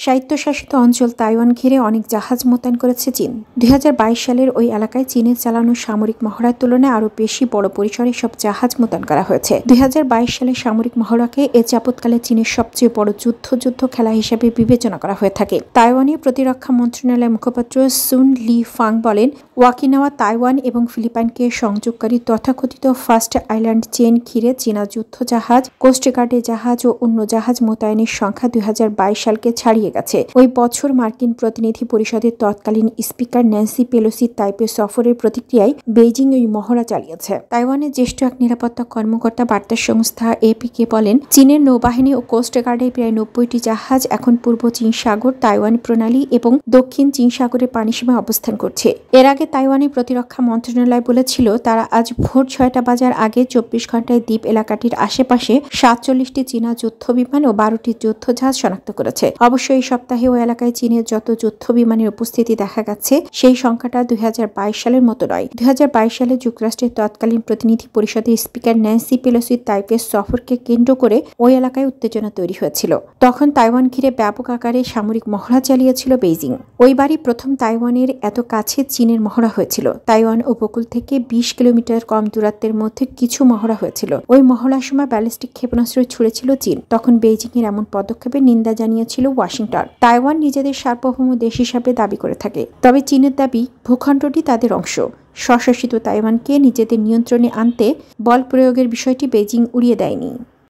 স্বায়ত্তশাসিত অঞ্চল তাইওয়ান ঘিরে অনেক জাহাজ মোতায়েন করেছে চীন। 2022 সালের ওই এলাকায় চীনের চালানো সামরিক মহড়ার তুলনায় আরও বেশি বড় পরিসরে সব জাহাজ মোতায়েন করা হয়েছে। 2022 সালের সামরিক মহড়াকে এ যাবৎকালে চীনের সবচেয়ে বড় যুদ্ধ খেলা হিসেবে বিবেচনা করা হয়ে থাকে। তাইওয়ানের প্রতিরক্ষা মন্ত্রণালয়ের মুখপাত্র সুন লি ফাং বলেন, ওয়াকিনাওয়া, তাইওয়ান এবং ফিলিপাইনকে সংযোগকারী তথাকথিত ফার্স্ট আইল্যান্ড চেইন ঘিরে চীনা যুদ্ধজাহাজ, কোস্টগার্ডের জাহাজ ও অন্য জাহাজ মোতায়েনের সংখ্যা 2022 সালকে ছাড়িয়ে গেছে। ওই বছর মার্কিন প্রতিনিধি পরিষদের তৎকালীন স্পিকার ন্যান্সি পেলোসির তাইপে সফরের প্রতিক্রিয়ায় বেইজিং ওই মহড়া চালিয়েছে। তাইওয়ানের জ্যেষ্ঠ এক নিরাপত্তা কর্মকর্তা বার্তা সংস্থা এপিকে বলেন, চীনের নৌবাহিনী ও কোস্টগার্ডের প্রায় 90টি জাহাজ এখন পূর্ব চীন সাগর, তাইওয়ান প্রণালী এবং দক্ষিণ চীন সাগরের পানিসীমায় অবস্থান করছে। এর আগে তাইওয়ানের প্রতিরক্ষা মন্ত্রণালয় বলেছিল, তারা আজ ভোর 6টা বাজার আগে 24 ঘন্টায় দ্বীপ এলাকাটির আশেপাশে 47টি চীনা যুদ্ধ বিমান ও 12টি যুদ্ধজাহাজ শনাক্ত করেছে। অবশ্যই এই সপ্তাহে ওই এলাকায় চীনের যত যুদ্ধ বিমানের উপস্থিতি দেখা গেছে, সেই সংখ্যাটা 2022 সালের মতো নয়। 2022 সালে যুক্তরাষ্ট্রের তৎকালীন প্রতিনিধি পরিষদের স্পিকার ন্যান্সি পেলোসির তাইপে সফরকে কেন্দ্র করে ওই এলাকায় উত্তেজনা তৈরি হয়েছিল। তখন তাইওয়ান ঘিরে ব্যাপক আকারে সামরিক মহড়া চালিয়েছিল বেইজিং। ওইবারই প্রথম তাইওয়ানের এত কাছে চীনের মহড়া হয়েছিল। তাইওয়ান উপকূল থেকে 20 কিলোমিটার কম দূরত্বের মধ্যে কিছু মহড়া হয়েছিল। ওই মহড়ার সময় ব্যালিস্টিক ক্ষেপণাস্ত্র ছুড়েছিল চীন। তখন বেইজিং এর এমন পদক্ষেপের নিন্দা জানিয়েছিল ওয়াশিংটন। তাইওয়ান নিজেদের সার্বভৌম দেশ হিসাবে দাবি করে থাকে, তবে চীনের দাবি ভূখণ্ডটি তাদের অংশ। স্বশাসিত তাইওয়ানকে নিজেদের নিয়ন্ত্রণে আনতে বল প্রয়োগের বিষয়টি বেইজিং উড়িয়ে দেয়নি।